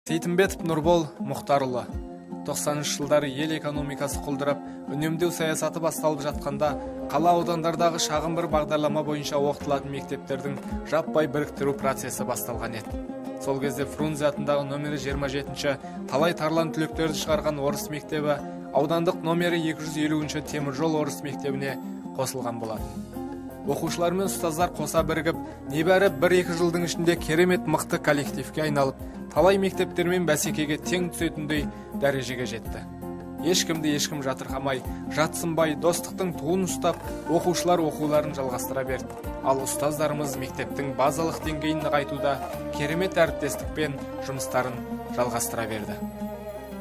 Сейтімбетов Нұрбол Мұхтарұлы. 90-шы жылдары ел экономикасы құлдырап, үнемдеу саясаты басталып жатқанда, қала аудандардағы шағын бір бағдарлама бойынша оқытылатын мектептердің жаппай біріктіру процесі басталған еді. Сол кезде Фрунзе атындағы номері 27-ші талай тарлан түлектерді шығарған орыс мектебі аудандық номері 250-ші теміржол орыс мектебіне қосылған болатын. Оқушылар мен ұстаздар қоса бірігіп, небәрі 1-2 жылдың ішінде керемет мықты коллективке айналып, талай мектептермен бәсекеге тең түсетіндей дәрежеге жетті. Ешкімді ешкім жатырқамай, жатсынбай, достықтың туын ұстап, оқушылар оқуларын жалғастыра берді. Ал ұстаздарымыз мектептің базалық деңгейін нығайтуда керемет әріптестікпен жұмыстарын жалғастыра берді.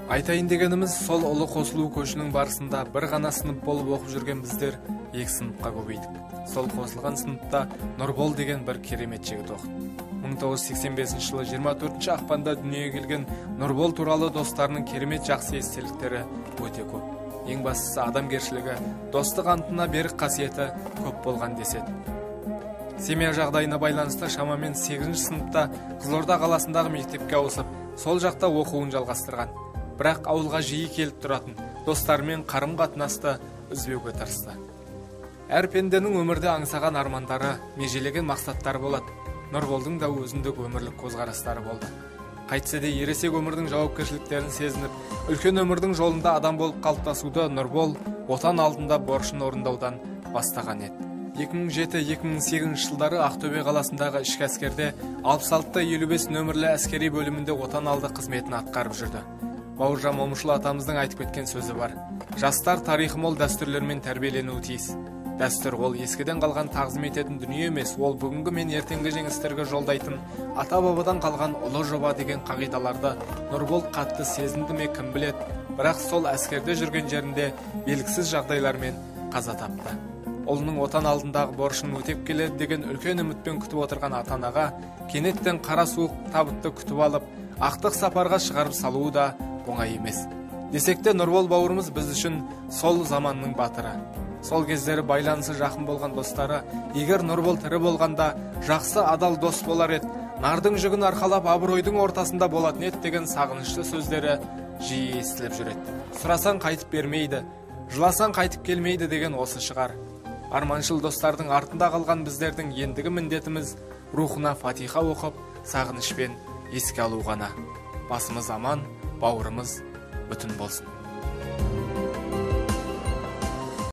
Айтайын дегеніміз, сол ұлы қосылу көшінің барысында бір ғана сынып болып оқып жүрген біздер 2 сыныпқа көбейдік. Сол қосылған сыныпта Нұрбол деген бір керемет жігіт оқыды. 1985 жылы 24 ақпанда дүниеге келген Нұрбол туралы достарының керемет жақсы естеліктері өте көп. Ең бастысы адамгершілігі, достық антына берік қасиеті көп болған деседі. Семья жағдайына байланысты шамамен 8-ші сыныпта Қызылорда қаласындағы мектепке ауысып, сол жақта оқуын жалғастырған. Бірақ ауылға жиі келіп тұратын достарымен қарым-қатынасты үзбеуге тырысты. Әр пенденің өмірде аңсаған армандары, межелеген мақсаттары болады. Нұрболдың да өзіндік өмірлік көзқарастары болды. Қайтсе де ересек өмірдің жауапкершіліктерін сезініп, үлкен өмірдің жолында адам болып қалыптасуды Нұрбол отан алдында борышын орындаудан бастаған еді. 2007-2008 жылдары Ақтөбе қаласындағы ішкі әскерде 66-55 нөмірлі әскери бөлімінде отан алды қызметін атқарып жүрді. Бауыржан Момышұлы атамыздың айтып кеткен сөзі бар. Жастар тарихы мол дәстүрлермен тәрбиеленуі тиіс. Дәстүр ол ескіден қалған тағзым ететін дүние емес, ол бүгінгі мен ертеңгі жеңістерге жолдайтын ата-бабадан қалған ұлы жоба деген қағидаларды Нұрбол қатты сезінді ме кім біледі, бірақ сол әскерде жүрген жерінде белгісіз жағдайлармен қаза тапты. Ұлының отан алдындағы борышын өтеп келеді деген үлкен үмітпен күтіп отырған ата-анаға кенеттен қара суық табытты күтіп алып, ақтық сапарға шығарып салуы да оңай емес. Десек те Нұрбол бауырымыз біз үшін сол заманның батыры. Сол кездері байланысы жақын болған достары, егер Нұрбол тірі болғанда жақсы адал дос болар еді, нардың жүгін арқалап абыройдың ортасында болатын еді деген сағынышты сөздері жиі естіліп жүреді. Сұрасаң қайтып бермейді, жыласаң қайтып келмейді деген осы шығар. Арманшыл достардың артында қалған біздердің ендігі міндетіміз рухына фатиха оқып, сағынышпен еске алу ғана. Басымыз аман, бауырымыз бүтін болсын.